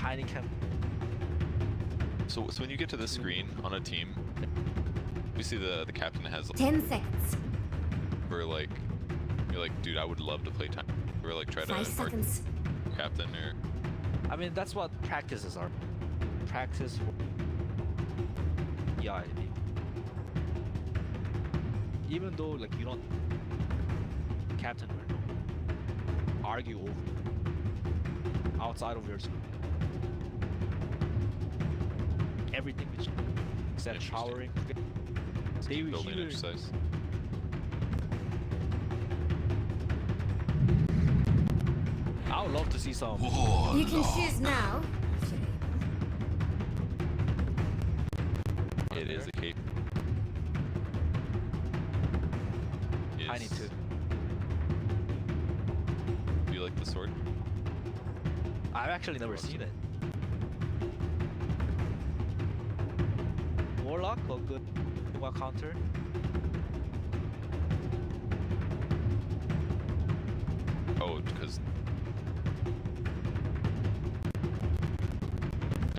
Tiny can. So when you get to this screen on a team, you see the captain has like, 10 seconds. where like you're like, dude, I would love to play Tiny. Or like try to 5 seconds. captain or. I mean, that's what practices are. Practice. Yeah. Even though like you don't captain or argue over outside of your everything which except showering. They Building exercise. I would love to see some. You can choose now. It is a cape. Tiny too. Do you like the sword? I've actually never seen it. Warlock or good Enigma counter? Oh, because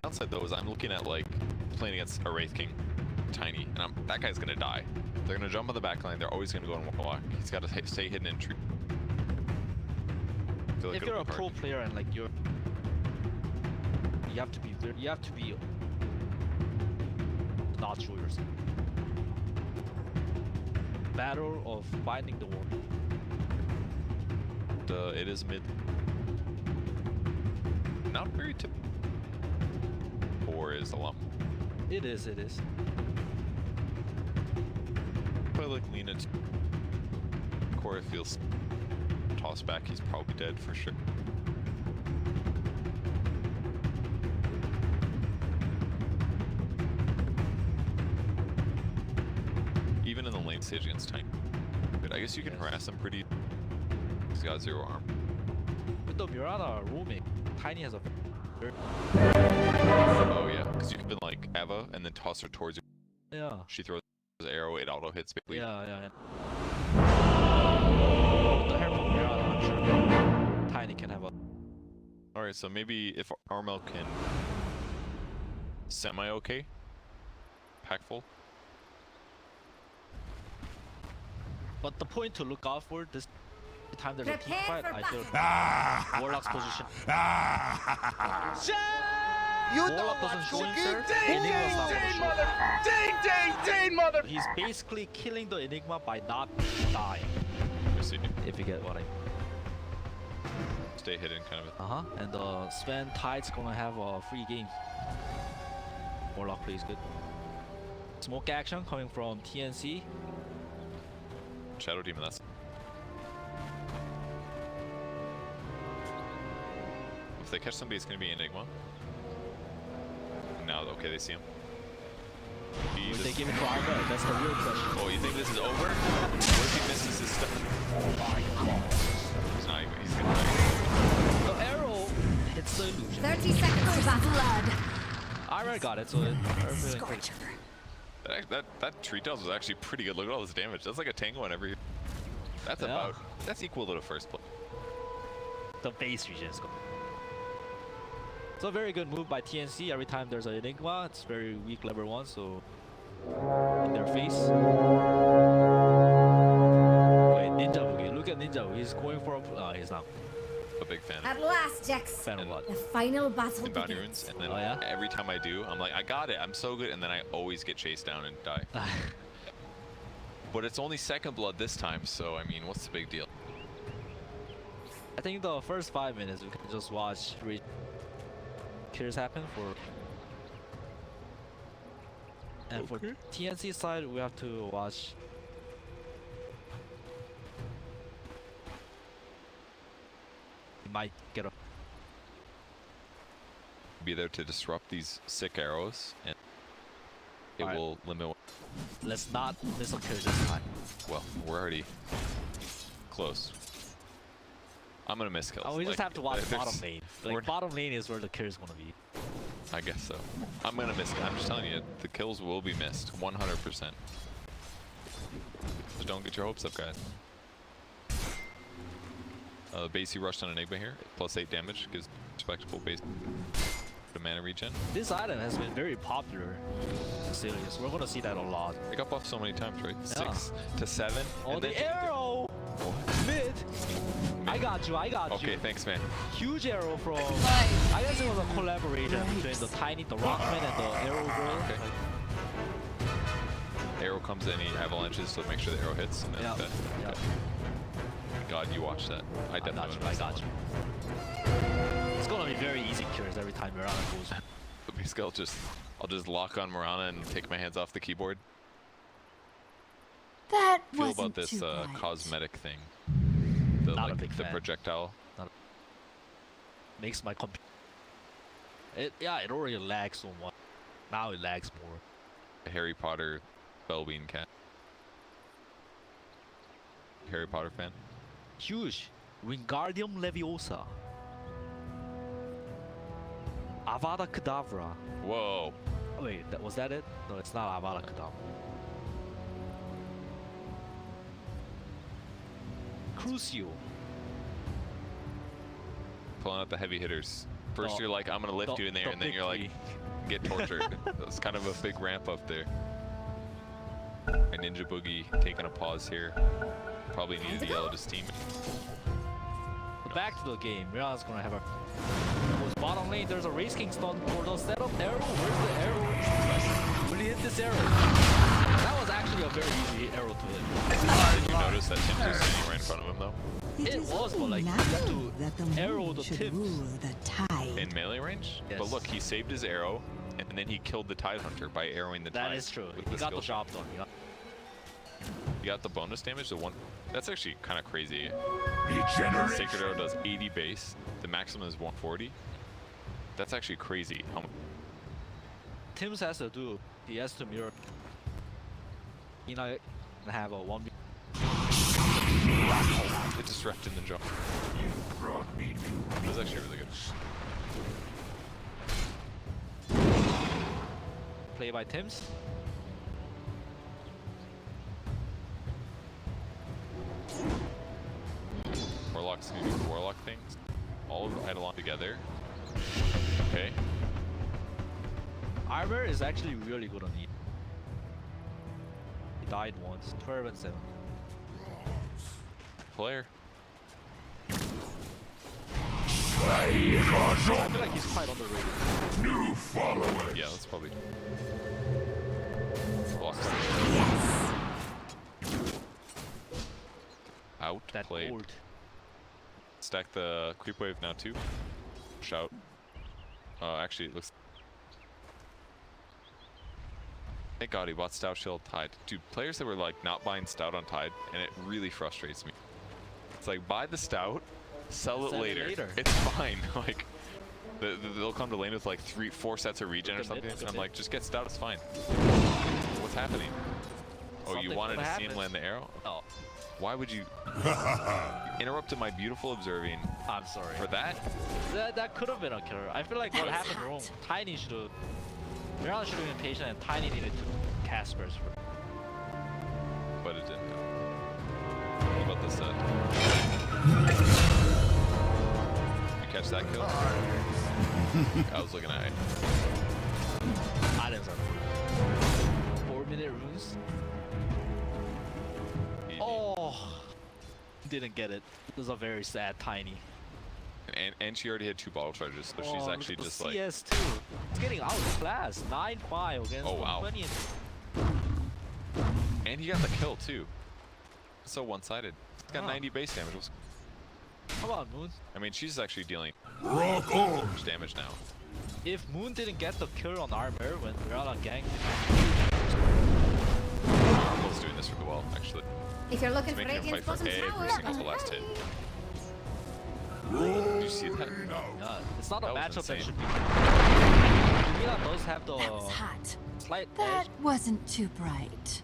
downside though is I'm looking at like playing against a Wraith King, Tiny, and that guy's gonna die. They're gonna jump on the back line. They're always gonna go and walk. He's got to stay hidden in tree. Like If you're a pro player and like you have to be there, you have to be not show yourself. Battle of finding the wall. It is mid. Not very typical. 4 is a lot. It is. But like Lena, Corey feels tossed back. He's probably dead for sure. Even in the lane stage against Tiny. But I guess you can harass him pretty. He's got 0 arm. With the Mirana roaming, Tiny has a. Oh yeah, because you can like Eva and then toss her towards you. Yeah. She throws the arrow, it auto hits basically. Yeah. With the hair from Mirana, I'm sure Tiny can have a. Alright, so maybe if Armel can semi-okay, pack full. But the point to look out for this time there's a team Prepare fight, for I feel Warlock's position. Warlock doesn't show himself, Enigma's not gonna show. He's basically killing the Enigma by not dying. If you get what I mean. Stay hidden kind of. And Sven Tide's gonna have a free game. Warlock plays good. Smoke action coming from TNC. Shadow Demon, that's. If they catch somebody, it's gonna be Enigma. Now, okay, they see him. Would they give it to Arga? That's the real question. Oh, you think this is over? What if he misses his stuff? He's not even, he's gonna die. The arrow hits the illusion. 30 seconds to battle. Blood. Arga got it, so it's Scorcher. That Treetails was actually pretty good. Look at all this damage. That's like a Tango on every. That's that's equal to the first play. The base region is gone. It's a very good move by TNC. Every time there's an Enigma, it's very weak level 1, so in their face. Wait, Ninja Boogie. Look at Ninja Boogie. He's going for a. He's not. A big fan. At last, Jax. Fan of what? The final battle In Bounty begins. Runes, and then every time I do, I'm like, I got it. I'm so good, and then I always get chased down and die. But it's only second blood this time, so I mean, what's the big deal? I think the first 5 minutes we can just watch kills happen for. And for TNC side, we have to watch. We might get a. Be there to disrupt these sick arrows, and it will limit. Let's not miss a kill this time. Well, we're already close. I'm gonna miss kills. Oh, we just have to watch bottom lane. Like, bottom lane is where the kill is gonna be. I guess so. I'm gonna miss. I'm just telling you, the kills will be missed 100%. So don't get your hopes up, guys. Base he rushed on Enigma here, +8 damage, gives respectable base. The mana regen. This item has been very popular. Serious. We're gonna see that a lot. It got buffed so many times, right? 6 to 7. Oh, and the then arrow! Mid! I got you, I got you. Okay, thanks, man. Huge arrow from... I guess it was a collaboration between the Tiny, the Rockman, and the arrow girl. Okay. Arrow comes in, he avalanches, so make sure the arrow hits. And then Yeah. okay. Yeah. Okay. God, you watched that. I definitely I got you. It's gonna be very easy cures every time Mirana goes. But basically, I'll just lock on Mirana and take my hands off the keyboard. That Feel wasn't about this too bright. cosmetic thing. The, Not a like, big the fan. projectile. Makes my computer... It already lags so much. Now it lags more. Harry Potter Bellbean cat. Harry Potter fan? Huge. Wingardium Leviosa. Avada Kedavra. Whoa. Oh, wait, was that it? No, it's not Avada Kedavra. Crucio. Pulling out the heavy hitters. First The- you're like, I'm gonna lift you in there, the and then big you're like, three. get tortured. That's kind of a big ramp up there. A Ninja Boogie taking a pause here. Probably needed a yellow to steam. Back to the game. Mirana's gonna have a... Goes bottom lane, there's a Race King stun for the setup arrow. Where's the arrow? Will he hit this arrow? That was actually a very easy arrow to hit. Did you notice that Tim's was standing right in front of him though? It was, but like, you have to arrow the tips. In melee range? Yes. But look, he saved his arrow, and then he killed the Tide Hunter by arrowing the Tide. That is true. with He got skill the shot. job done. You got the bonus damage, the one. That's actually kind of crazy. Sacred Arrow does 80 base. The maximum is 140. That's actually crazy. How much? Tim's has to do. He has to mirror. You know, and have a 1v. It disrupted the jaw. It was actually really good. Play by Tim's. Warlock's gonna do Warlock things. All of it along together. Okay. Armor is actually really good on E. He died once. 12 and 7. Player. I feel like he's quite underrated. Yeah, that's probably. Block. Out. That Played. old. Stack the creep wave now too. Shout. Actually, it looks. Thank God he bought Stout Shield Tide. Dude, players that were like not buying Stout on Tide, and it really frustrates me. It's like buy the Stout, sell it later. It's fine. Like they'll come to lane with like 3-4 sets of regen or something, and I'm like, just get Stout. It's fine. What's happening? Oh, you Something wanted to see him happens. land the arrow? Oh, Why would you? Interrupted my beautiful observing I'm sorry. for that. That could have been a killer. I feel like what happened wrong. Tiny should have. Mirana should have been patient, and Tiny needed to cast burst for. But it didn't. What about this set? You catch that kill? I was looking at it. Items are 4-minute runes. GG. Oh, didn't get it. This is a very sad Tiny. And she already had 2 bottle charges, so she's Oh, actually look at just the like. CS too. It's getting outclassed. 9-5 against Oh, wow. 120. And he got the kill too. So one-sided. It's got Huh. 90 base damage. Come on, Moon. I mean, she's actually dealing much damage now. If Moon didn't get the kill on armor when Mirana ganked, Both doing this really well, actually. If you're looking It's for making him Radiant's fight for bottom every tower, single last hit. Did you see that? it's not a That was matchup that insane. should be. Mirana does have the That was hot. slight That edge. wasn't too bright.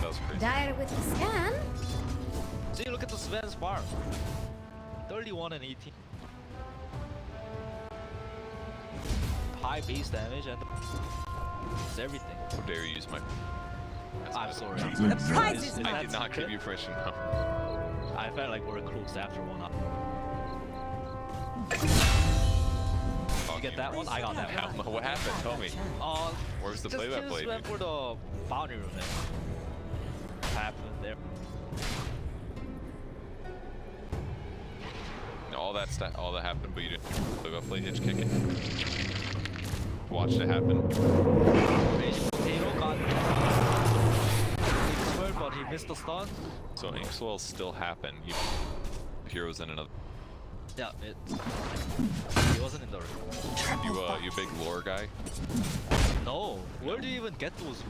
That was crazy. Dire with the scan. See, look at the Sven's farm. 31 and 18. High base damage and it's everything. How dare you use my. I'm sorry. The prize is I did not give you permission. No. I felt like we're close after one up. Oh, You get that one? I got that one. What happened? Tell me. Where's the play-by-play? Just went for the boundary room. What happened there? All that happened, but you didn't play-by-play hitch kick it. Watched it happen. Potato got covered, but he missed the stun. So Inkswell still happened. Heroes in another. Yeah, he wasn't in the room. You big lore guy? No, where do you even get those?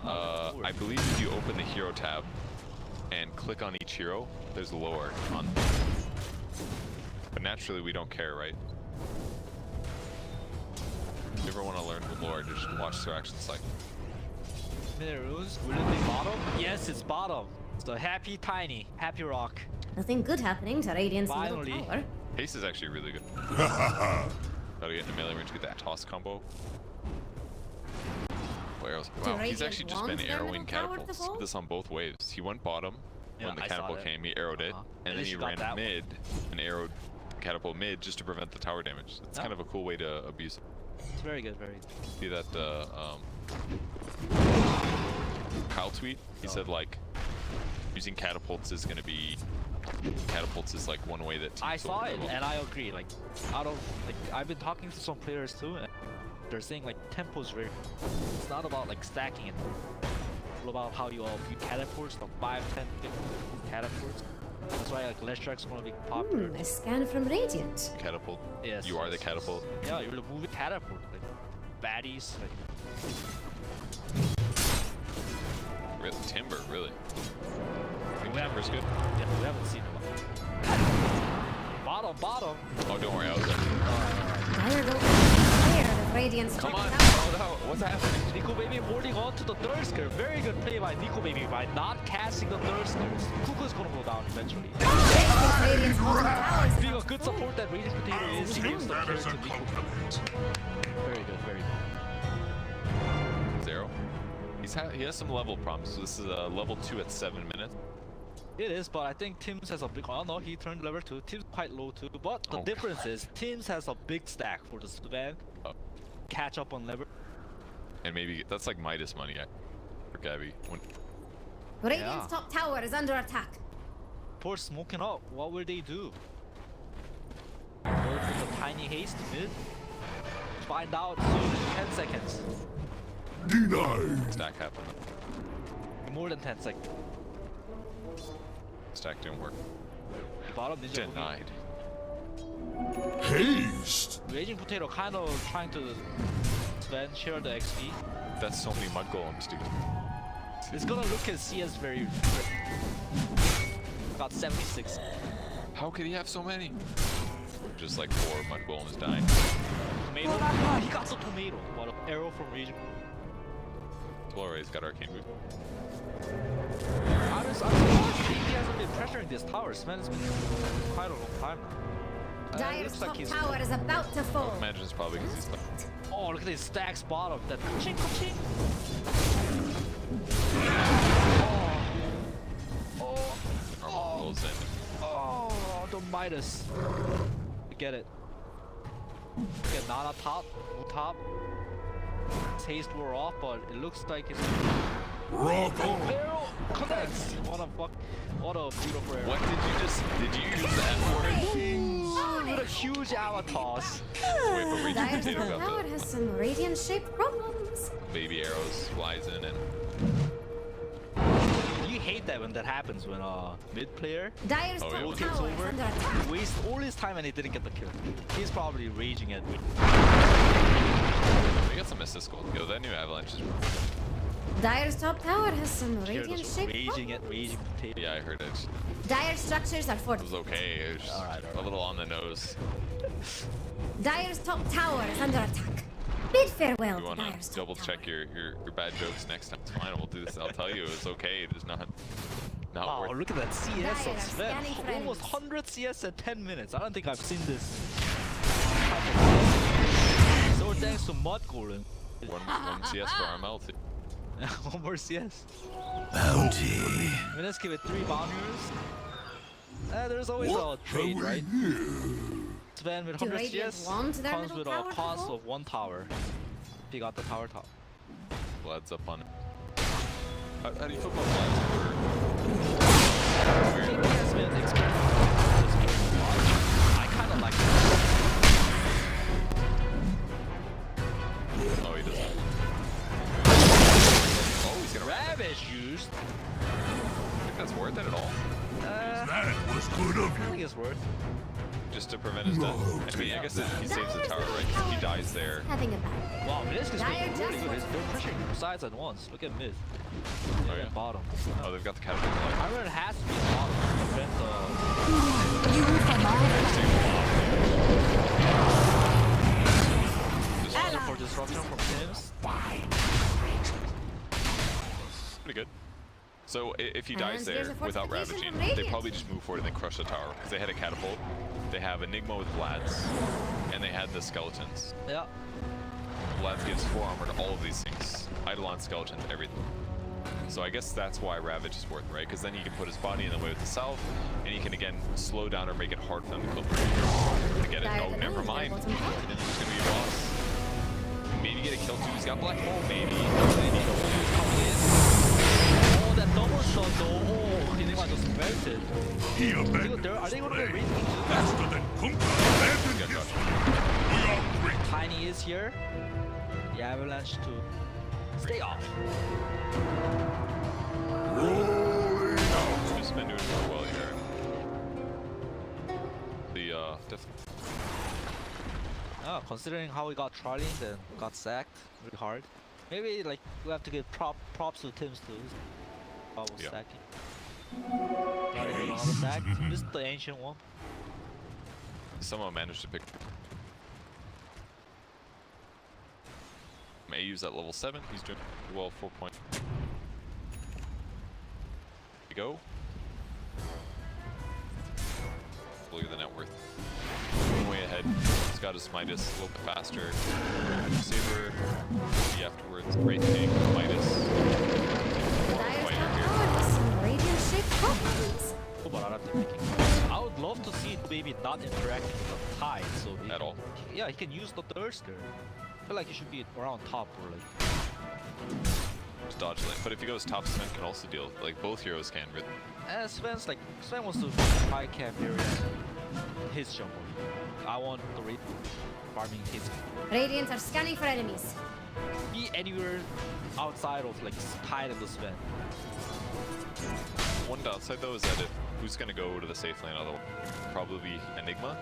I believe if you open the hero tab and click on each hero, there's lore on. But naturally, we don't care, right? If you ever want to learn the lore, just watch their action cycle. Minerals, will it be bottom? Yes, it's bottom. It's the happy tiny, happy rock. Nothing good happening to Radiant's Finally. middle tower. Haste is actually really good. Gotta get in the melee range to get that toss combo. Where else? Wow, he's actually just been arrowing catapults. Did this on both waves. He went bottom when the catapult came, he arrowed it, and then he ran mid and arrowed catapult mid just to prevent the tower damage. It's kind of a cool way to abuse it. It's very good, very good. See that Kyle tweet? He said like using catapults is gonna be like one way that teams I saw it will. and I agree. Like I've been talking to some players too, and they're saying like tempo's very. It's not about like stacking it. It's about how you all view catapults, like 5, 10, 15 catapults. That's why like less tracks want to be popular. A scan from Radiant. Catapult. Yes. You are the catapult. Yeah, you're the moving catapult. Like baddies. Like. Timber, really. Think Timber's good? Yeah, we haven't seen him. Bottom. Oh, don't worry, I was there. Dire go clear of Radiant's Come on, tower. oh, no. What's happening? Nico Baby holding on to the Thirsker. Very good play by Nico Baby by not casting the Thirskers. Kuka's gonna go down eventually. Radiant's middle tower is Being a good support that Radiant Potato is, he gives the kill to Nico. Very good, very good. Zero. He has some level problems. So this is level 2 at 7 minutes. It is, but I think Tim's has a big. Oh no, he turned level 2. Tim's quite low too. But the difference is Tim's has a big stack for the Svan. Catch up on level. And maybe that's like Midas money for Gabby. Radiant's top tower is under attack. Poor smoking up. What will they do? Go for the tiny haste mid. Find out soon. 10 seconds. Denied. Stack happened. More than 10 seconds. Stack didn't work. Bottom ninja. Denied. Haste. Raging Potato kind of trying to Sven share the XP. That's so many mud golems, dude. It's gonna look at CS very. Got 76. How could he have so many? Just like 4 mud golems dying. Tomato. He got the tomato. What an arrow from Raging. Flores got arcane boot. I'm surprised he hasn't been pressuring this tower. Sven has been quite a long time now. Dire's looks like top he's. tower is about to fall. Imagine it's probably because he's. Oh, look at these stacks bottom. That ka-ching, ka-ching. Armor rolls in. Oh, the Midas. Get it. Get Nana top, top. Taste wore off, but it looks like it's. Rock on. Barrel connects. What a beautiful arrow. What did you use the F word? What a huge avatos. Wait, but Raging Dire's Potato top tower got has some Radiant-shaped problems. the baby arrows flies in and You hate that when that happens when mid player Dire's Oh, top yeah. takes tower is over, under attack. wastes all his time and he didn't get the kill. He's probably raging at me. we got some assist gold. Yo, that new avalanche is Dire's top tower has some Here goes Radiant-shaped raging at problems. Raging Potato. yeah, I heard it. Dire structures are It fortified. was okay. It was just Alright. a little on the nose. Dire's top tower is under attack. Bid farewell We to want Dire's to top double check tower. your bad jokes next time. It's fine. We'll do this. I'll tell you, it's okay. It's not Wow, worth. look at that CS Dire of are Sven. scanning Almost friends. 100 CS at 10 minutes. I don't think I've seen this. So thanks to Mud Golem. One CS for RML too. One more CS. Bounty. Mineski with 3 bounders. There's always a trade, right? Sven with Do 100 Radiant CS want their comes middle with a tower to cost fall? of 1 tower. If you got the tower top. Vlad's up on it. How do you feel about Vlad's order? He has been experimenting. I kind of like it. Oh, he doesn't. Oh, he's gonna Ravage used. think that's worth it at all? That was good of I you. think it's worth. Just to prevent his death. I mean, I guess he saves the tower, right? If he dies there. Having a bad Wow, Mineski is Dire really just good. wants They're pushing sides at once. Look at mid. Oh, yeah. And bottom. Oh, they've got the catapult. I remember it has to be bottom to prevent the. You for my Just for disruption from Tim's. Pretty good. So if he dies And there's there a without fortification ravaging, from they Radiant. probably just move forward and then crush the tower because they had a catapult, they have Enigma with Vlad's, and they had the skeletons. Yeah. Vlad's gives 4 armor to all of these things. Eidolon, skeletons, everything. So I guess that's why Ravage is worth it, right? Because then he can put his body in the way with the south, and he can again slow down or make it hard for them to kill. To get it. Dire Oh, the never moon, mind. there wasn't one. Then he's gonna be a boss. Maybe get a kill too. He's got black hole. Maybe. Oh, that double shot though. Oh, Enigma just melted. He abandoned Are they going to get play. reading? Faster than Kunka abandoned Got history. shot. We are great. Tiny is here. The avalanche to stay off. Rolling out. Just been doing real well here. The definitely. Oh, considering how we got Charlie and got sacked really hard. Maybe like we have to give props to Tim's too. Bubble Yeah. stacking. Got another stack. This is the ancient one. Somehow managed to pick. AU's at level 7. He's doing well. 4 points. Here we go. Look at the net worth. Way ahead. He's got his Midas a little bit faster. Saber. Maybe afterwards. Great King. Midas. Dire's Fighter top here. tower has some radiant shaped problems. But I have to making. I would love to see it maybe not interacting with the tide, so he At can, all. Yeah, he can use the thirster. I feel like he should be around top or like. Just dodge lane. But if he goes top, Sven can also deal. Like both heroes can. Really. Sven wants to high camp area his jungle. I want the raid farming his. Radiant are scanning for enemies. Be anywhere outside of like tide and the Sven. One downside though is that if who's gonna go to the safe lane otherwise? Probably Enigma.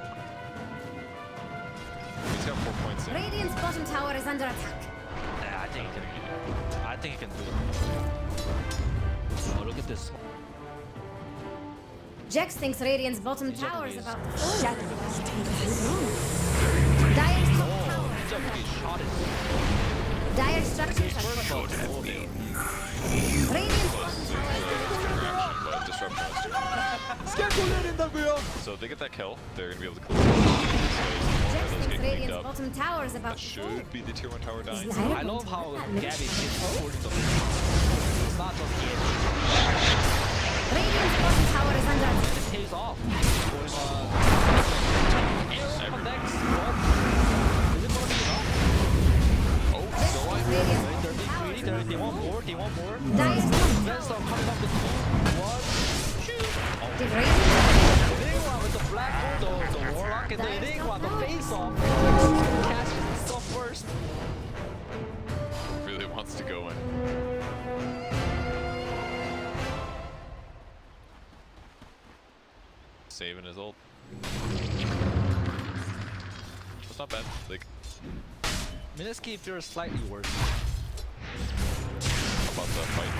He's got 4 points in. Radiant's bottom tower is under attack. Yeah, I think he can do it. I think he can do it. Oh, look at this. Jax thinks Radiant's bottom He's on tower is the about to waves. fall. shadows take his Dire's top Oh, tower. he's up to get shot at. Dire structures are First crumbled. of all, okay. Radiant's bottom tower is Interaction, but disruption was too much. So if they get that kill, they're gonna be able to kill. Jax Those thinks get cleaned Radiant's up. bottom tower is about That to fall. should be the tier 1 tower dying. Is I Dire love how going to let Gabby that keeps mission supporting the. It's not just him. Radiant's bottom tower is under attack. It pays off. Going Arrow connects. What? Is it gonna be enough? Oh, still alive? Radiant's They're bottom being tower greedy. is They under want attack. more. They want more. Dire's top Sven's tower. are coming up with one. Shoot. Did Radiant Enigma with the black hole, the warlock and the Enigma, the face off. Catch stuff first. Really wants to go in. Saving his ult. It's not bad. Like, Mineski, if you're slightly worse. about the fight.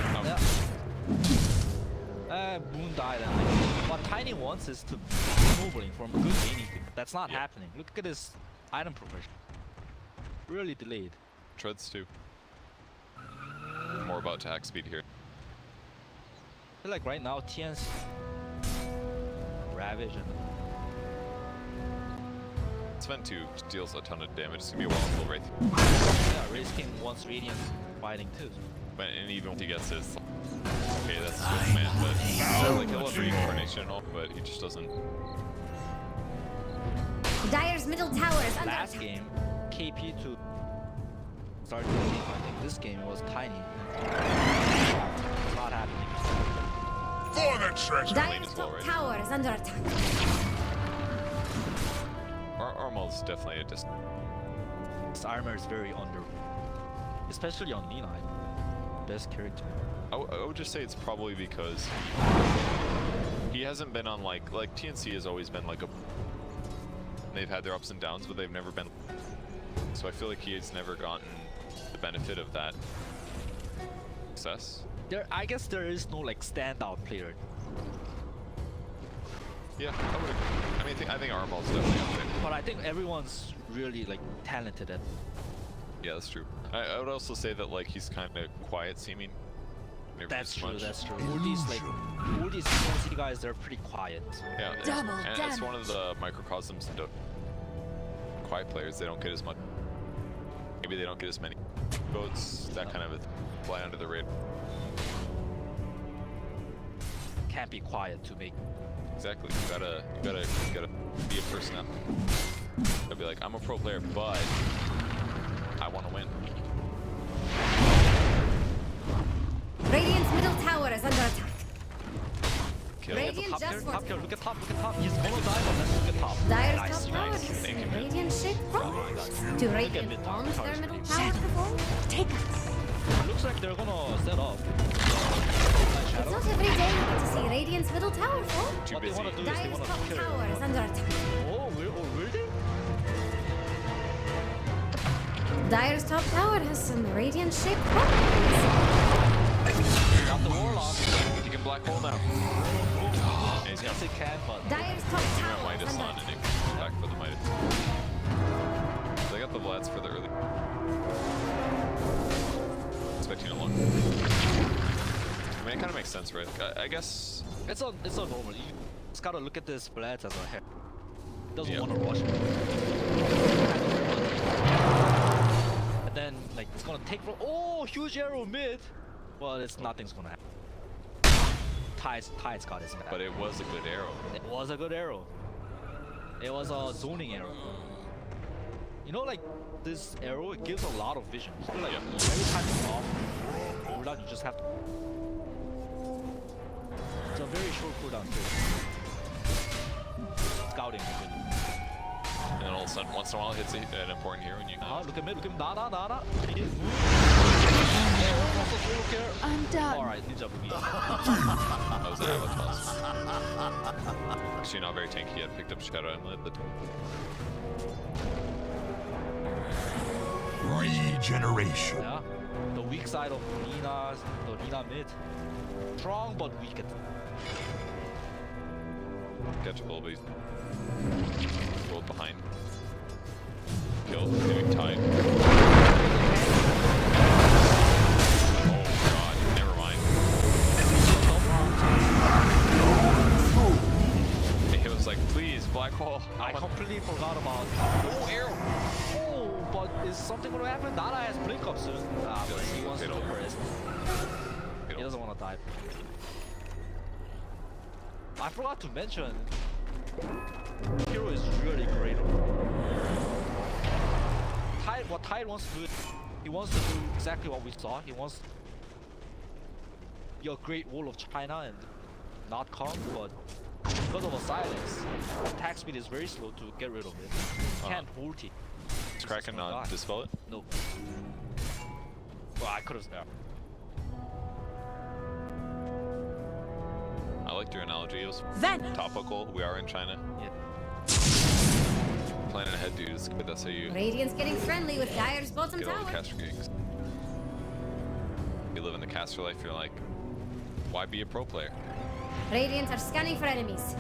Moon died and what Tiny wants is to moving from good laning. That's not Yeah. happening. Look at his item progression. Really delayed. Treads too. More about attack speed here. I feel like right now Tnc Ravage and Sven 2 deals a ton of damage. It's gonna be a while until Wraith. yeah, Race King wants Radiant fighting too. But and even if he gets his, okay, that's Swift man, but like he'll have reincarnation and all, but he just doesn't. Dire's middle tower is under Last attack. game, KP to start the game. I think this game was tiny. It's not happening. For the treasure. Dire's as well, top right? tower is under attack. Armal's definitely a This armor is very under, especially on Ti9. Best character. I would just say it's probably because he hasn't been on like TNC has always been like a. They've had their ups and downs, but they've never been. So I feel like he has never gotten the benefit of that success. I guess there is no like standout player. Yeah, I would agree. I mean, I think Armal's definitely up there. But I think everyone's really like talented at. Yeah, that's true. I would also say that like he's kind of quiet seeming. Never That's too true. much. That's true. All these TNC guys, they're pretty quiet. Yeah, Double and that's one of damage. the microcosms of quiet players. They don't get as much. Maybe they don't get as many votes. That kind of fly under the radar. Can't be quiet to make. Exactly. You gotta be a person up. Gotta be like, I'm a pro player, but I want to win. Radiant's middle tower is under attack. Kill. Radiant Top just here, for top here. Look at top. Look at top. He's gonna die, but let's look at top. Dire's Nice, top tower nice. has Thank you, seen man. radiant shape progress. Do Radiant mid bomb tower. their middle Tower's tower before? Take us. It looks like they're gonna set up. Nice It's shadow. not every day you get to see Radiant's middle tower fall. Too What they busy. wanna do is they Dire's wanna top kill. tower is under attack. Oh, really? Dire's top tower has some radiant shaped progress. Got the warlock. You can black hole now. And he's Yes, got it can, but Dire's top tower is Midas under on and attack. it comes back for the Midas. They got the Vlads for the early. Expecting a long. I mean, it kind of makes sense, right? Like, I guess. it's a normal. You just gotta look at this Blitz as a hair. Doesn't Yeah. want to rush. And then like it's gonna take for huge arrow mid. Well, nothing's gonna happen. Tide's got his back. But it was a good arrow. It was a good arrow. It was a zoning arrow. You know, like this arrow, it gives a lot of vision. So, like Yeah. every time it's off, cooldown, you just have to. It's a very short cooldown too. Scouting. And then all of a sudden, once in a while, it hits an important hero, and you. Look at me, look at me. Nah. He is moving. I'm done. Alright, Ninja Boogie. That was an Avatos. Actually, not very tanky yet. Picked up Shadow Emlet, but. Regeneration. Yeah. The weak side of Nina's, the Nina mid. Strong but weak. Catchable, but he's rolled behind. Killed, doing Tide. Oh god, never mind. It was like, please, black hole. I completely forgot about. Oh, arrow! Oh, but is something gonna happen? Nana has blink up soon. But he wants to Fatal. go first. He doesn't want to die. I forgot to mention. Hero is really great. What Tide wants to do, he wants to do exactly what we saw. He wants to be a great wall of China and not come, but because of a silence, attack speed is very slow to get rid of it. Can't ult it. Is Kraken not dispel it? No. Well, I could have. I liked your analogy. It was Vanish. topical. We are in China. Yeah. Planning ahead, dude. It's good. That's how you Radiant's getting friendly with Dire's bottom get all the tower. caster gigs. You live in the caster life, you're like, why be a pro player? Radiant are scanning for enemies.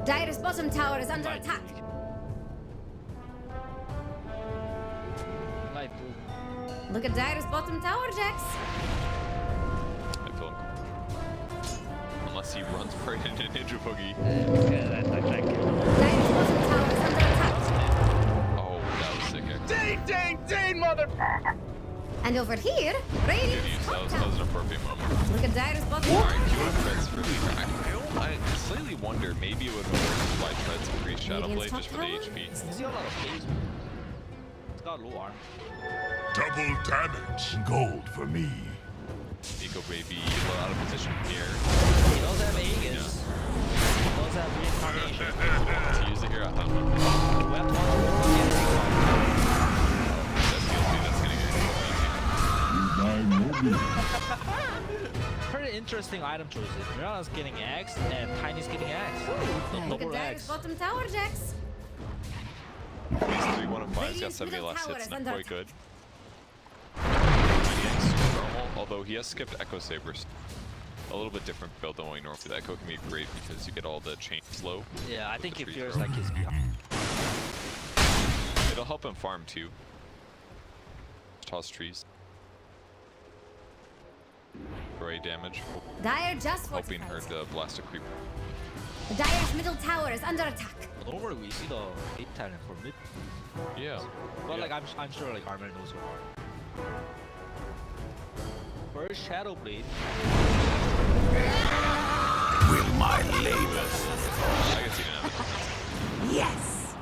Dire's bottom tower is under attack. Like, Look at Dire's bottom tower, Jax. I feel unless he runs right into Ninja Boogie. yeah, that. Dire's bottom tower is under attack. Oh, that was sick. And over here, Good Radiant's use. top That was tower. an appropriate moment. Look at Dire's bottom Alright, tower. 2 credits for leader. I slightly wonder maybe it would work if I tried some free Shadow Blade just for the HP. You see a lot of phase. It's got low arm. Double damage. Gold for me. Nico baby, a little out of position here. He does have Aegis. He does have reincarnation. To use it here, I don't know. Weapon again. That's the that's gonna get Pretty interesting item choices. Mirana's getting axed and Tiny's getting axed. The Look at double Dyer's axe. bottom tower, Jax. These 3 1 and 5's got 70 middle last tower hits, is not under quite good. Getting super normal, although he has skipped Echo Sabers. A little bit different build than what we normally do. The Echo can be great because you get all the chain slow. Yeah, I think the he free fears throw. like he's behind. It'll help him farm too. Toss trees. Array damage. Dyer just Hoping her fortified. to blast a creeper. Dyer's middle tower is under attack. But normally we see the 8 talent for mid. Yeah. But yeah. like I'm sure like Armor knows her. First Shadow Blade. Will my labor. I guess he didn't have it. Yes!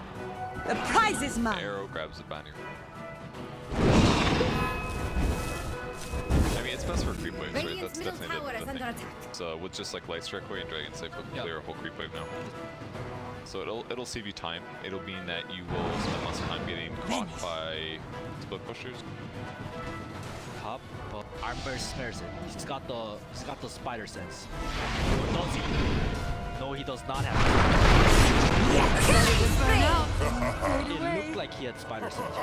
The prize is mine! Arrow grabs the banner. I mean, it's best for creep waves, right? Radiant's That's middle definitely tower the is thing. under attack. So with just like Light Strike Wave and Dragon Safe, we can Yeah. clear a whole creep wave now. So it'll save you time. It'll mean that you will spend less time getting caught by split pushers. Top, but Armor smears it. He's got the spider sense. Or does he? No, he does not have it. It looked like he had spider sense.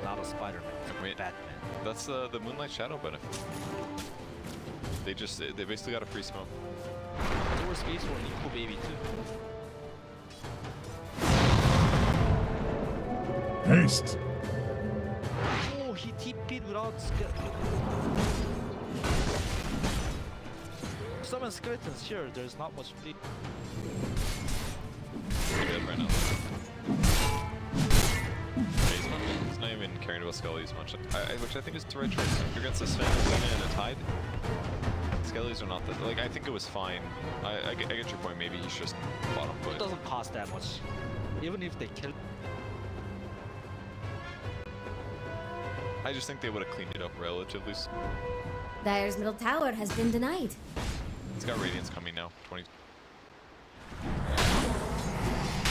Not a Spider-Man. Wait. Batman. That's the Moonlight Shadow benefit. They basically got a free smoke. More space for Nico baby too. Haste. Oh, he TP'd without summon skeletons here. There's not much bleed. Pretty dead right now. He's not even caring about Skellies much, which I think is the right choice. If you're against a Sven, Lena, and a Tide, Skellies are not that. Like, I think it was fine. I get your point. Maybe he's just bottom, It but doesn't cost that much. Even if they kill. I just think they would have cleaned it up relatively. Dyer's middle tower has been denied. It's got Radiance coming now. 20.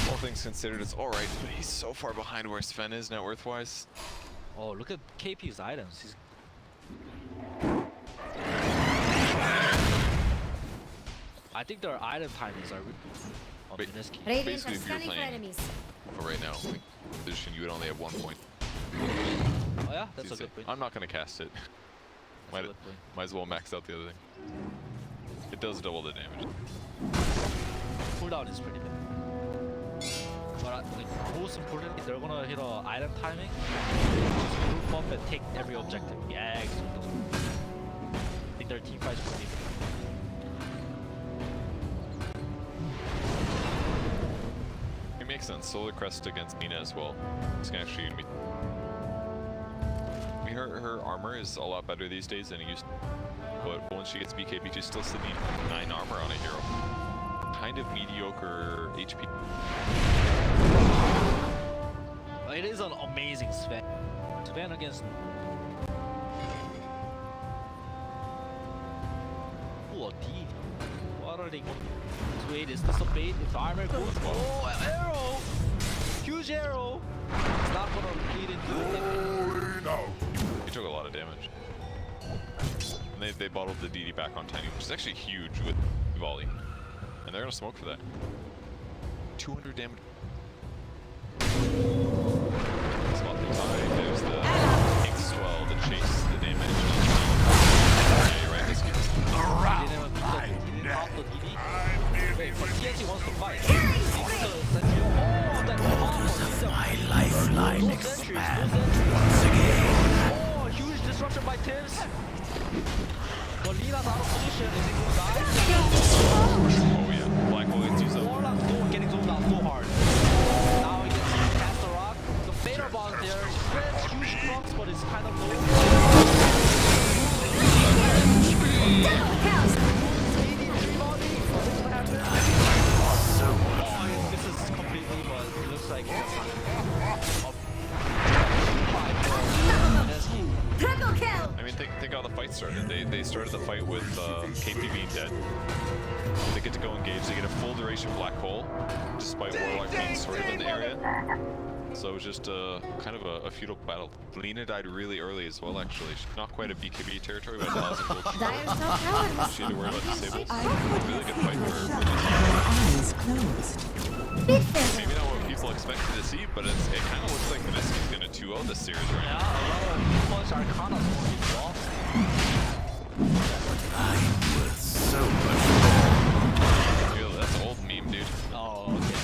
All things considered, it's alright, but he's so far behind where Sven is net worth-wise. Oh, look at KP's items. He's... I think their item timings are on Wait. Mineski. Radiant Basically, are if you're scanning for playing- enemies. But right now, like, position, you would only have 1 point. Oh yeah, that's a Easy. good point. I'm not gonna cast it. That's a Might, good point. might as well max out the other thing. It does double the damage. Cooldown is pretty bad. But like, most importantly, they're gonna hit a item timing. Just group up and take every objective. Yeah, I think their team fights pretty good. It makes sense. Solar Crest against Nina as well. It's gonna actually be. I mean, her armor is a lot better these days than it used to. But when she gets BKB, she's still sitting 9 armor on a hero. Kind of mediocre HP. It is an amazing Sven. Sven against. Ooh, a D. What are they going to wait? Is this a bait? If armor goes. Oh, arrow! Huge arrow! It's not gonna lead into it. He took a lot of damage. And they bottled the DD back on Tiny, which is actually huge with volley. And they're gonna smoke for that. 200 damage. Spot the Tide, there's the Ink Swell to chase the damage. Yeah, you're right, this He didn't pop the DD. Wait, but he actually wants to fight. He needs to send you. Oh, that pop! My lifeline expands once again. Oh, huge disruption by Tims. But Lina's out of position. Is he gonna die? Oh yeah, Black Hole gets used up. Warlock's getting zoned out so hard. Now he gets to cast the rock. The Beta Bond there. Spreads huge procs, but it's kind of low. Double cows. 83 they started the fight with KP being dead. They get to go engage. They get a full duration black hole, despite Warlock being sort of in the area. So it was just kind of a futile battle. Lina died really early as well, actually. She's not quite a BKB territory, but 1,000 gold. She had to worry about disables. Really good fight for her. Eyes closed. Maybe not what people expected to see, but it kind of looks like Mineski's going to 2-0 this series right now. Yeah, a lot of much Arcana will be lost. I'm worth so much. That's an old meme, dude. Oh, okay.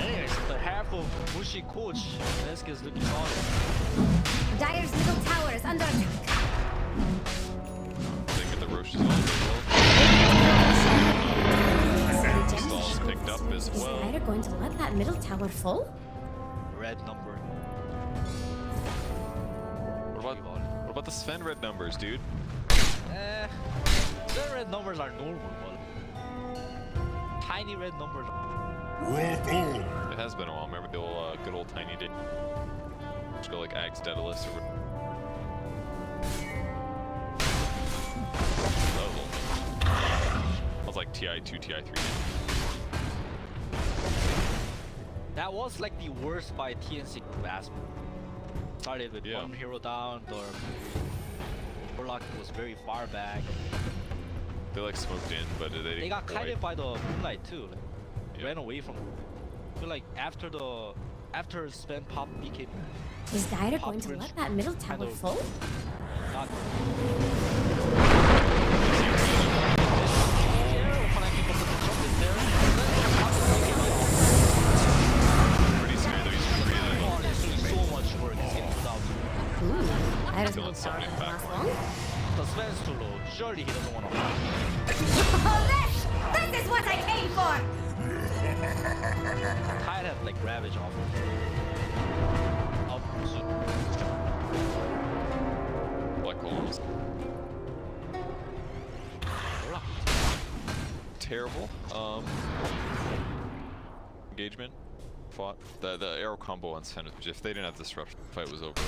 Anyways, the half of Mushi coach, Mineski is looking awesome. Dire's middle tower is under attack. They get the Roche's ult as well. Stalls picked up as Is well. Dire going to let that middle tower fall? Red number. What about the Sven red numbers, dude? The red numbers are normal, but tiny red numbers. Walk on. It has been a while. Remember the old, good old Tiny Day? Just go like Axe Daedalus or I was like Ti2, Ti3. That was like the worst by Tnc Basp. Started with one hero down, the Warlock was very far back. They like smoked in, but They got kited by the Moonlight too. Like, ran away from. I feel like after Sven popped BK. Is Dire going to let that middle tower fall? Not pretty scary though. He's really Oh, he's doing so much work. He's getting put out. Dire's killing middle tower somebody doesn't back. last long. The Sven's too low. Surely he doesn't want to fight. Oh, this is what I came for! Tide have like Ravage off. black holes. Terrible. Engagement. Fought. The arrow combo on Sven, which if they didn't have disruption, the fight was over.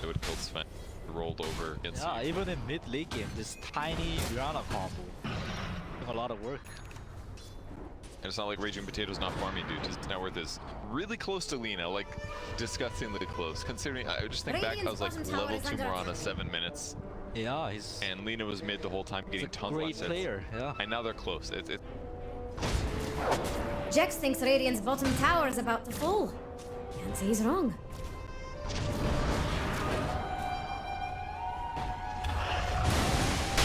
They would have killed Sven. Rolled over against Yeah, even in mid late game, this tiny Rihanna combo took a lot of work. And it's not like Raging Potato's not farming, dude. His net worth is really close to Lina, like disgustingly close. Considering, I just think back, I was like level 2 Morana 7 minutes. Yeah, he's And Lina was mid the whole time, getting a tons great of sets. player. Yeah. And now they're close. Jax thinks Radiant's bottom tower is about to fall. Can't say he's wrong.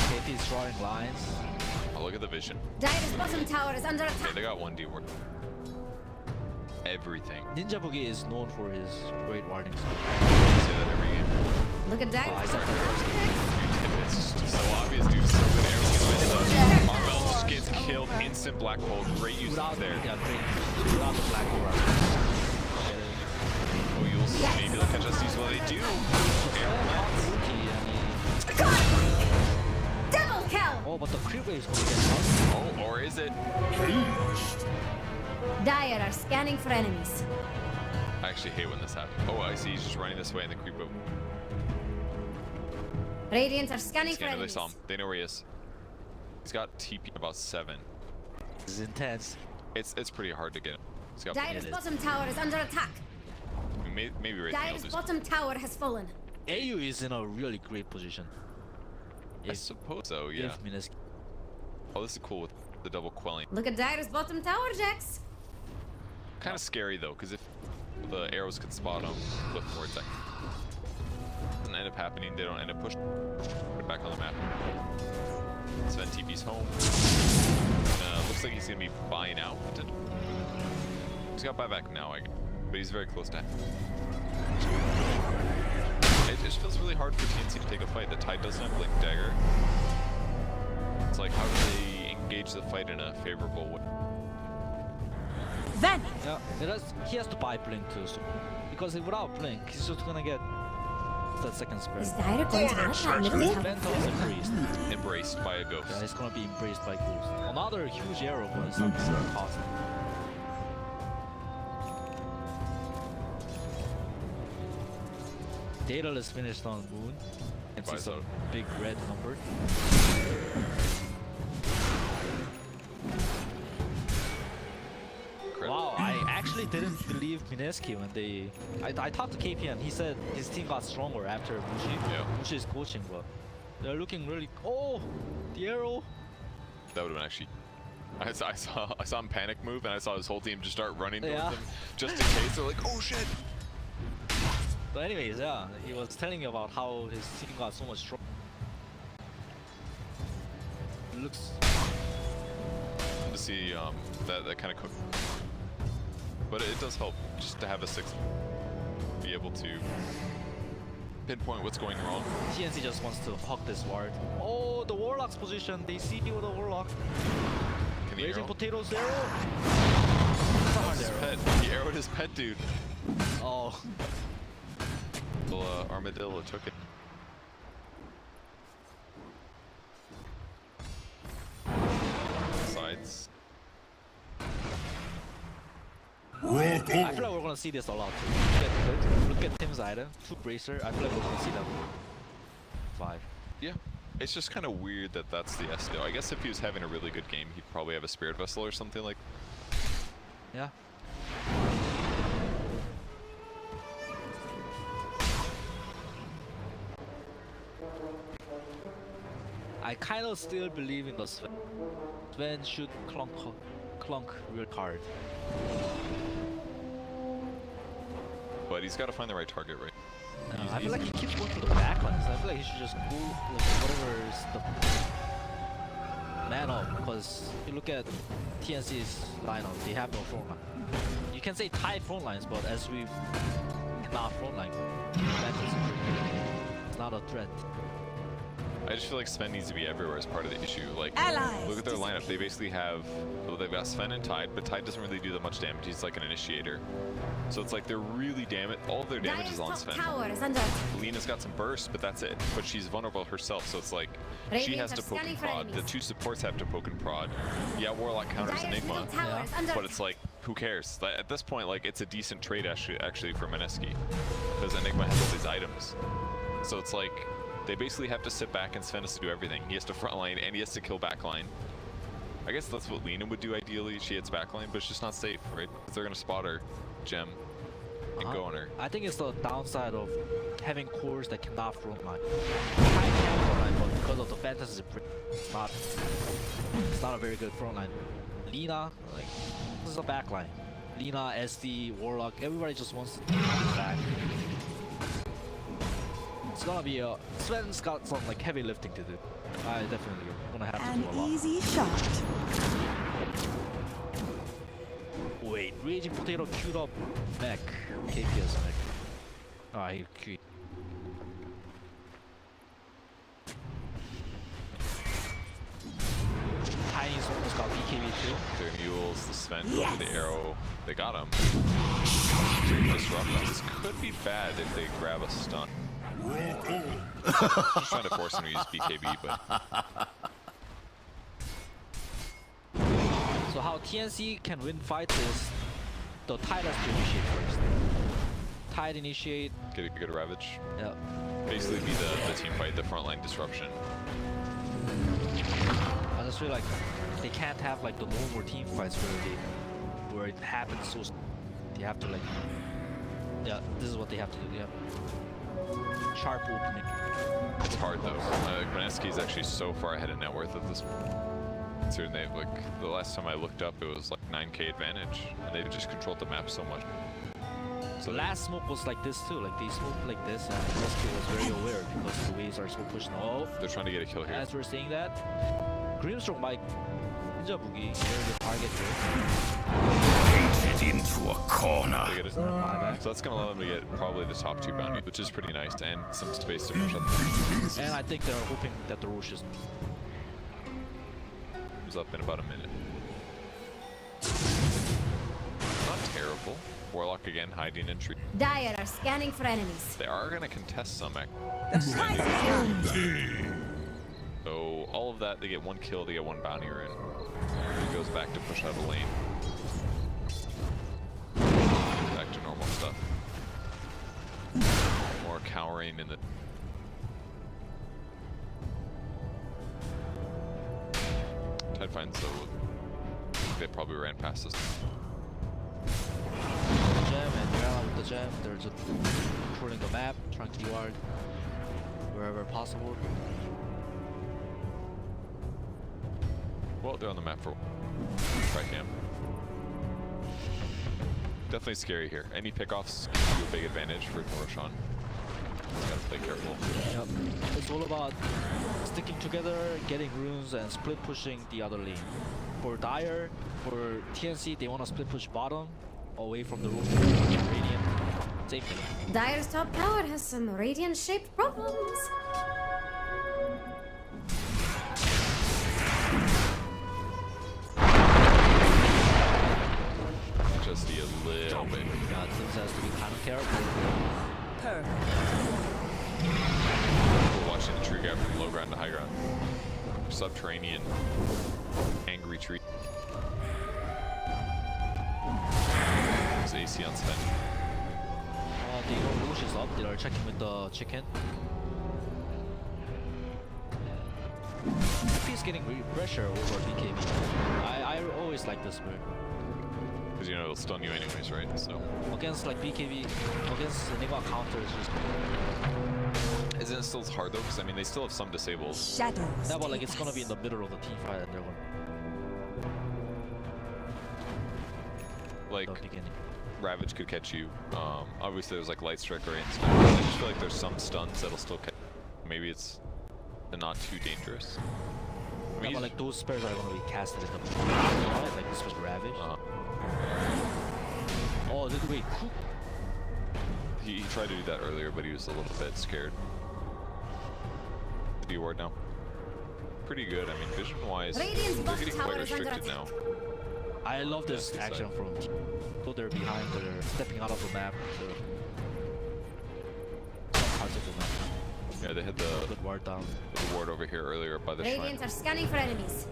KT's drawing lines. Oh, look at the vision. Dire's bottom tower is under Okay, attack. they got 1D work. Everything. Ninja Boogie is known for his great warding skill. I say that every game. Look at Dire's Oh, I bottom said tower. It's just so obvious, dude. So good arrows. Armel just gets killed. Instant black hole. Great use Without there. yeah, great. Without the black aura. Oh, you'll see. Maybe they'll catch us. These what they do. Double kill! Oh, but the creep wave is going to get out. Oh, or is it? Dire are scanning for enemies. I actually hate when this happens. Oh, I see. He's just running this way in the creep. Radiant are scanning for Scanner, they enemies. saw him. They know where he is. He's got TP about 7. This is intense. It's pretty hard to get him. He's got Dire's bottom tower is under attack. maybe right now. Dire's bottom tower has fallen. AU is in a really great position. I suppose so, yeah. If Mineski. Oh, this is cool with the double quelling. Look at Dire's bottom tower, Jax. Kind of scary though, because if the arrows could spot him, flip towards that. Doesn't end up happening. They don't end up pushing. Put it back on the map. Sven TP's home. Looks like he's gonna be buying out. He's got buyback now, but he's very close to it. It just feels really hard for TNC to take a fight. The Tide doesn't have Blink Dagger. It's like, how do they engage the fight in a favorable way? Then Yeah, he has to buy Blink too, so, because without Blink, he's just gonna get that second spread. Is Dire going to let that middle tower Ventos fall? embraced. Embraced by a ghost. Yeah, he's gonna be embraced by Ghost. Another huge arrow, but it's not gonna cost him. Daedalus finished on Moon, and can see buys some out. big red number. Wow, I actually didn't believe Mineski when they... I talked to KPN, he said his team got stronger after Mushi. Yeah. Mushi's coaching, but they're looking really... Oh! The arrow! That would have been actually... I saw him panic move, and I saw his whole team just start running towards him, just in case. They're like, oh shit! But anyways, yeah, he was telling me about how his team got so much stronger. It looks... To see that kind of cook. But it does help just to have a 6, be able to pinpoint what's going wrong. TNC just wants to hug this ward. Oh, the Warlock's position. They see you with the Warlock. Can he Raising arrow? potatoes arrow. That's hard his arrow. pet. He arrowed his pet dude. Oh. Little armadillo took it. Sides. I feel like we're gonna see this a lot too. Look at Tim's item. 2 bracer. I feel like we're gonna see that. 5. Yeah. It's just kind of weird that that's the S though. I guess if he was having a really good game, he'd probably have a spirit vessel or something like. Yeah. I kind of still believe in the Sven. Sven should clunk real hard. But he's got to find the right target, right? I feel like he keeps going to the backlines. I feel like he should just go like, whatever is the man up. Because you look at TNC's lineup, they have no front line. You can say tight front lines, but as we cannot front line, it's not a threat. I just feel like Sven needs to be everywhere as part of the issue. Like, look at their lineup. They basically have, well, they've got Sven and Tide, but Tide doesn't really do that much damage. He's like an initiator. So it's like they're really all of their damage is on Sven. Lena's got some burst, but that's it. But she's vulnerable herself, so it's like she has to poke and prod. The 2 supports have to poke and prod. Yeah, Warlock counters Enigma, but it's like, who cares? Like, at this point, like, it's a decent trade actually for Mineski, because Enigma has all these items. So it's like, they basically have to sit back and Sven has to do everything. He has to frontline and he has to kill backline. I guess that's what Lena would do ideally. She hits backline, but it's just not safe, right? Because they're going to spot her, gem, and go on her. I think it's the downside of having cores that cannot frontline. I can frontline, but because of the fantasy, it's not a very good frontline. Lena, like, this is a backline. Lena, SD, Warlock, everybody just wants to take it back. It's gonna be a... Sven's got some like heavy lifting to do. I definitely gonna have to do a lot. An easy shot. Wait, Raging Potato queued up mech. KPS mech. Ah, he queued. Tiny's almost got BKB too. Their mules, the Sven, go for the arrow. They got him. Disrupt. This could be bad if they grab a stun. Just trying to force him to use BKB, but... So how TNC can win fights is the Tide has to initiate first. Tide initiate. Get a good Ravage. Yeah. Basically be the team fight, the frontline disruption. I just feel like they can't have like the normal team fights where it happens so. They have to like. Yeah, this is what they have to do. Yeah. Sharp opening. It's hard though. Mineski is actually so far ahead of net worth at this point. Considering they have like, the last time I looked up, it was like 9k advantage, and they've just controlled the map so much. So last smoke was like this too, like they smoked like this, and Mineski was very aware because the waves are so pushed. Oh, they're trying to get a kill here. as we're saying that, Grimstroke might Ninja Boogie, they're the target here. Painted into a corner. They get it. So that's going to allow them to get probably the top 2 bounties, which is pretty nice, and some space to push up. And I think they're hoping that the Roche is Up in about a minute. Not terrible. Warlock again hiding in tree. Dire are scanning for enemies. They are going to contest some. So all of that, they get 1 kill, they get 1 bounty in. He goes back to push out a lane. Back to normal stuff. More cowering in the... fine, so they probably ran past us. Gem and they're out with the gem. They're just controlling the map, trying to ward wherever possible. Well, they're on the map for try cam. Definitely scary here. Any pickoffs give you a big advantage for Roshan. Just gotta play careful. Yep. It's all about sticking together, getting runes, and split pushing the other lane. For Dire, for TNC, they want to split push bottom, away from the roof. Radiant, same thing. Dire's top tower has some radiant-shaped problems. Just a little bit. God, things has to be kind of careful. We're watching the tree gap from low ground to high ground. Subterranean, angry tree. There's AC on Sven. The Roche is up. They are checking with the chicken. He's getting pressure over BKB. I always like this build. Because you know it'll stun you anyways, right? So Against like BKB, against Enigma counters, just isn't it still hard though? Because I mean they still have some disables. Shadows. yeah, but like it's gonna be in the middle of the team fight and they're going Like the beginning. Ravage could catch you. Obviously there's like Light Strike or Instant. I just feel like there's some stuns that'll still catch. Maybe it's not too dangerous. I Yeah, mean, but like those spells are gonna be casted in the right? Like this was Ravage. Oh, wait. he tried to do that earlier, but he was a little bit scared. The ward now. Pretty good. I mean, vision-wise, Radiant's they're bottom getting tower quite is under restricted now. I love this Mineski action side. from team. So they're behind, they're stepping out of the map. Some parts of the map. Yeah, they had the Good ward down. ward over here earlier by the Radiant shrine. are scanning for enemies.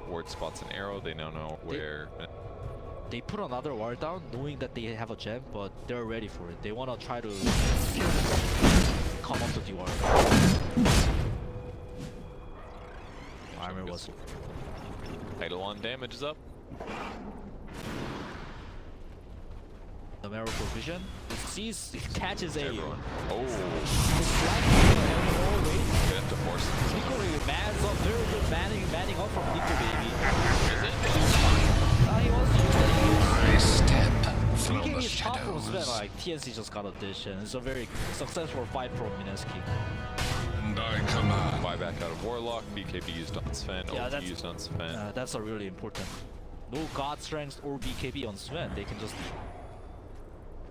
Ward spots an arrow. They now know where. They put another ward down knowing that they have a gem, but they're ready for it. They want to try to come up to the ward. Armor was Idle on damage is up. the miracle vision. It sees, it catches a. Everyone. Oh, It's like you have to force it. Nico Baby mans up, very good manning up from Nico Baby. He wants to use I step from BKB the is top from Sven, shadows, like TNC just got a dish, and it's a very successful fight from Mineski. and I command. Buyback out of Warlock. BKB used on Sven. Yeah, Ulti that's- used on Sven. That's a really important. No God Strength or BKB on Sven. They can just.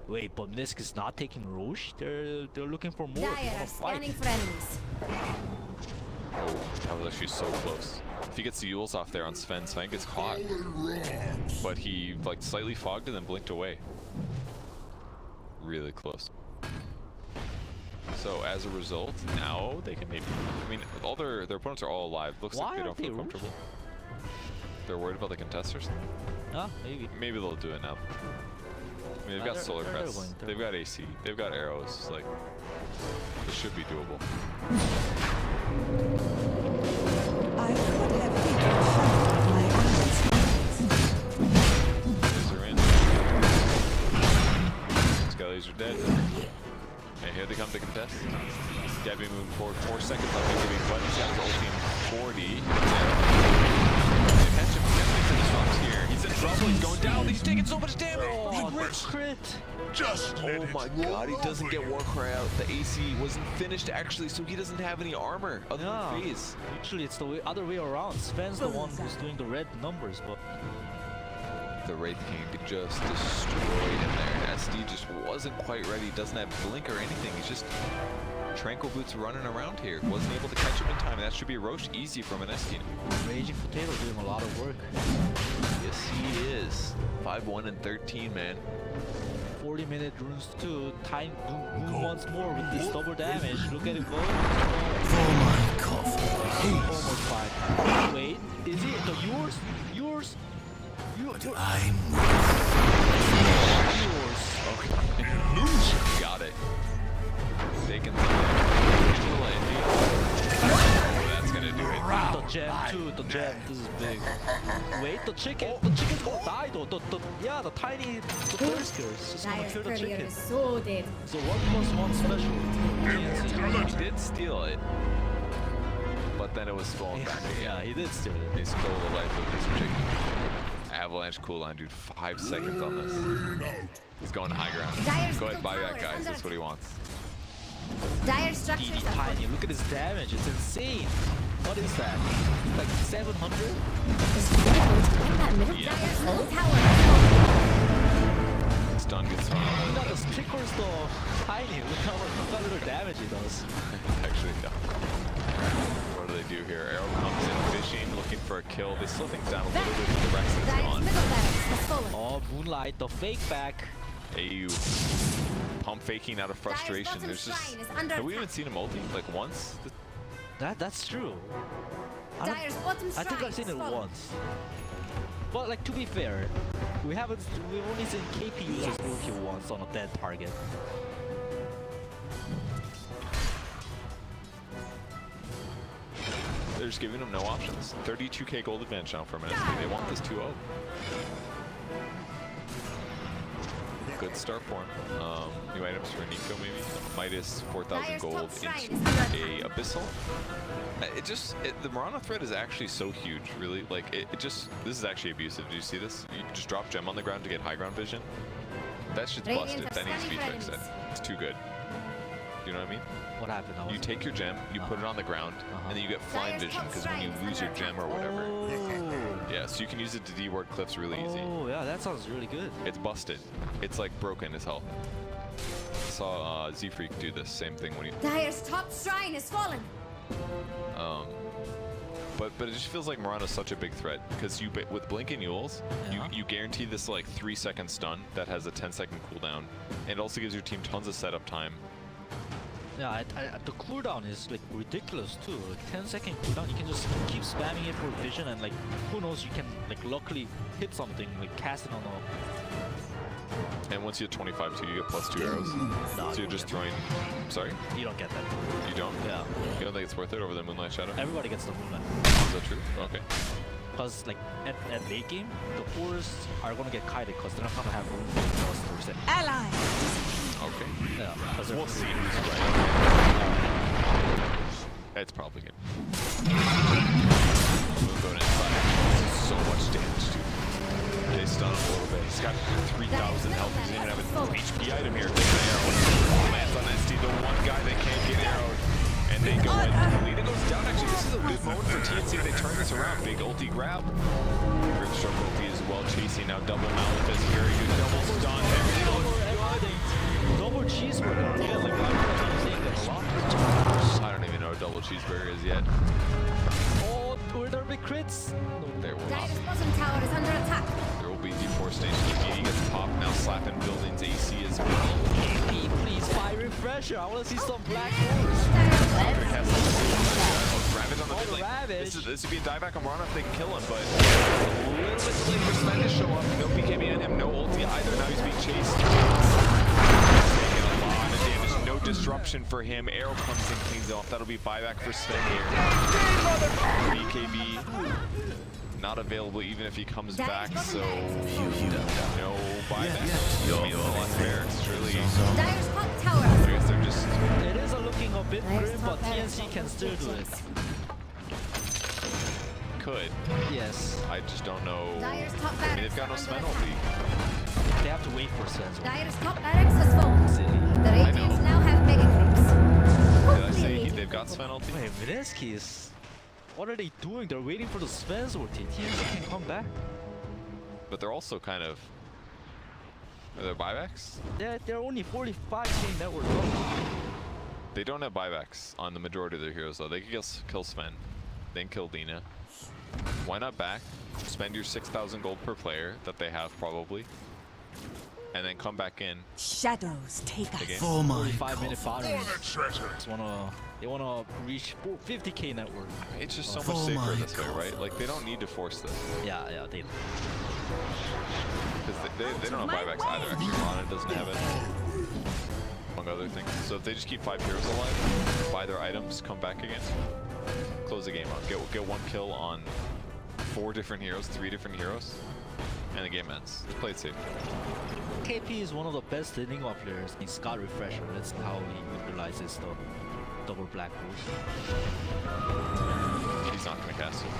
Wait, but Mineski is not taking Roche. They're looking for more. They Dire wanna are fight. scanning for enemies. Oh, that was actually so close. If he gets the Yules off there on Sven, Sven gets caught. But he like slightly fogged and then blinked away. Really close. So as a result, now they can maybe. I mean, all their opponents are all alive. Looks Why like they don't aren't feel they comfortable. They're worried about the contesters. Huh? Maybe. Maybe they'll do it now. I mean, they've got They're- solar they're crest. going to. They've got AC. They've got arrows. Like, this should be doable. I could have hidden my eyes. These are in. Skellies are dead. And here they come to contest. Debbie moving forward 4 seconds left. Giving buttons down to ulti in 40. They catch him. Definitely finish rocks here. He's in trouble. He's going down. He's taking so much damage. Oh, crit! Just let Oh it my roll god, he doesn't over get you. Warcry out. The AC wasn't finished actually, so he doesn't have any armor other Yeah. than phase. Usually it's the other way around. Sven's the one who's doing the red numbers, but The Wraith King just destroyed him there. And SD just wasn't quite ready. Doesn't have blink or anything. He's just Tranquil Boots running around here. Wasn't able to catch him in time. That should be Roche easy from an SD. Raging Potato doing a lot of work. Yes, he is. 5-1 and 13, man. 40-minute runes too. Time boom once more with this double damage. Look at it go. For my coffin. Almost 5. Wait, is it the yours? Yours? Yours? I'm Yours. Okay. illusion. Got it. Taking some damage. That's gonna do it. The gem too, the gem. This is big. Wait, the chicken's gonna die though. Yeah, the tiny, the thirst here is just gonna Dire's kill the courier chicken. is so dead. So 1+1 special. He did steal it. But then it was stolen back again. Yeah, he did steal it. He stole the life of his chicken. Avalanche cooldown, dude. 5 seconds on this. He's going high ground. Go ahead, buy that, guys. That's what he wants. Dire structures Teeny are tiny. Look at his damage. It's insane. What is that? Like 700? that middle. Yeah. Dire's middle tower is Stun gets thrown. Look at the stickers though. Tiny. Look how little damage he does. It's actually dumb. What do they do here? Arrow comes in fishing, looking for a kill. They slow things down a little bit, but the Rex is Dire's gone. middle barracks has fallen. Oh, Moonlight, the fake back. AU. Pump faking out of frustration. There's just... Have we even seen him ulti? Like once? That's true. Dire's bottom I think shrine I've seen is it fallen. once. But like to be fair, we've only seen KP users ulti once on a dead target. They're just giving him no options. 32k gold advantage now for Mineski. They want this 2-0. Good start for him. New items for Nico maybe. Midas 4,000 gold into a Abyssal. The Mirana thread is actually so huge, really. Like this is actually abusive. Did you see this? You just drop gem on the ground to get high ground vision. That shit's busted. That needs to be fixed. It's too good. You know what I mean? What happened? You take your gem, you put it on the ground, and then you get flying vision because when you lose your gem or whatever. Yeah, so you can use it to deward cliffs really easy. Oh, yeah, that sounds really good. It's busted. It's like broken as hell. I saw Z-Freak do this same thing when he... Dire's top shrine is fallen. But it just feels like Mirana's such a big threat because with Blink and Yules, you guarantee this like 3-second stun that has a 10-second cooldown, and it also gives your team tons of setup time. Yeah, the cooldown is like ridiculous too. Like 10-second cooldown, you can just keep spamming it for vision, and like who knows, you can like luckily hit something, like cast it on a... And once you hit 25 too, you get +2 arrows. No, So you're just throwing... Sorry? You don't get that. You don't? Yeah. You don't think it's worth it over the Moonlight Shadow? Everybody gets the Moonlight. Is that true? Okay. Because like at late game, the forests are gonna get kited because they're not gonna have room for the Ally. Okay. Yeah, because We'll see who's right. It's probably good. Moon going inside. So much damage, dude. They stun him a little bit. He's got 3,000 health. He doesn't even have an HP item here. Takes an arrow. Lands on SD, the one guy that can't get arrowed. And they go in. Lita goes down. Actually, this is a good moment for TNC. They turn this around. Big ulti grab. Grimstroke ulti as well. Chasing now. Double Malefus. Very good. Double stun. Double cheeseburger. Yeah, like I'm saying that a lot. I don't even know what double cheeseburger is yet. Oh, were there big crits? No, There will not Dire's be. bottom tower is under attack. There will be deforestation. BD gets popped. Now slapping buildings. AC as well. KP, please fire refresher. I want to see some black holes. Roderick has Ravage on the mid lane. Ravage. This would be a dieback on Mirana if they can kill him, but a little bit too late for Sven to show up. No BKB on him, no ulti either. Now he's being chased. Taking a lot of damage. No disruption for him. Arrow comes in, cleans it off. That'll be buyback for Sven here. BKB not available even if he comes back, so no buyback. I mean, less barracks, it's really... Dire's top tower I is guess they're just... It is looking a bit grim, but TNC can still do it. Could. Yes. I just don't know. Dire's top I mean, barracks they've got no are Sven under ulti. They have to wait for Sven's. Dire's top barracks has fallen. Silly. The Radiants now have mega creeps. Did I say they've got Sven ulti? Wait, Mineski is... What are they doing? They're waiting for the Sven's ulti. TNC can come back. But they're also kind of... Are there buybacks? They're only 45k network. They don't have buybacks on the majority of their heroes, though. They could kill Sven, then kill Dina. Why not back? Spend your 6,000 gold per player that they have, probably. And then come back in. Shadows take us. Again. For my 5-minute bottom. the treasure. They wanna reach 50k network. It's just so much Oh safer my this way, right? Like, they don't need to force this. Yeah, they. Because they don't have buybacks either, actually. Rana doesn't have it. Among other things. So if they just keep 5 heroes alive, buy their items, come back again. close the game out. Get one kill on 4 different heroes, 3 different heroes, and the game ends. Just play it safe. KP is one of the best Enigma players in Scott Refresher. That's how he utilizes the double black holes. He's not gonna cast it.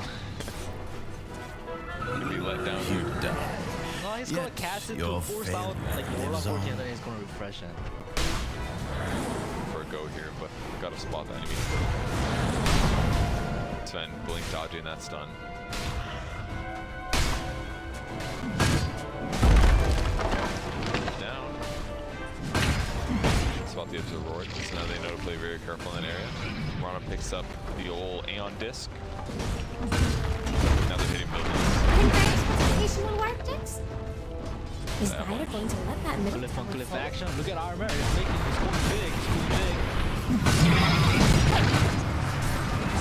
He'll be let down. You die. No, he's gonna cast it to your force out like failure Warlock lives 14 on. and then he's gonna refresh it. For a go here, but gotta spot the enemy. Sven blink dodging that stun. Down. Spot the Observer, so now they know to play very careful in that area. Rana picks up the old Aeon disc. Now they're hitting buildings. Think Dire's presentation will work, Jix? Is That Dire one. going to let that middle Cliff on tower cliff fall? action. Look at armor. It's making it's going big. It's going big.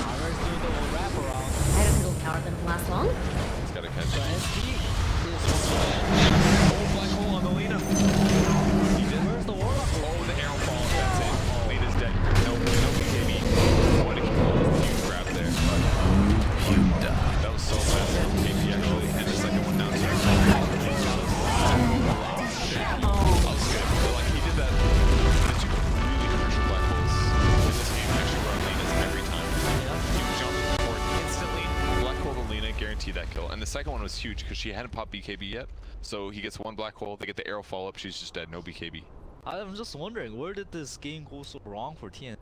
Armor is doing the whole wrap around. Dire's middle tower gonna last long? He's gotta catch So it. SD is oh black hole on the Lena. He did. Where's the Warlock? Oh, the arrow fall. That's it. Lena's dead. No BKB. What a huge grab there. You die. That was so fast from KP actually, and the second one down. That was good. But like he did that. The 2 really crucial black holes in this game actually were on Lena's every time. You jump forward instantly. Black hole to Lena, guaranteed that kill. And the second one was huge because she hadn't popped BKB yet. So he gets 1 black hole, they get the arrow follow up, she's just dead, no BKB. I'm just wondering, where did this game go so wrong for TNC?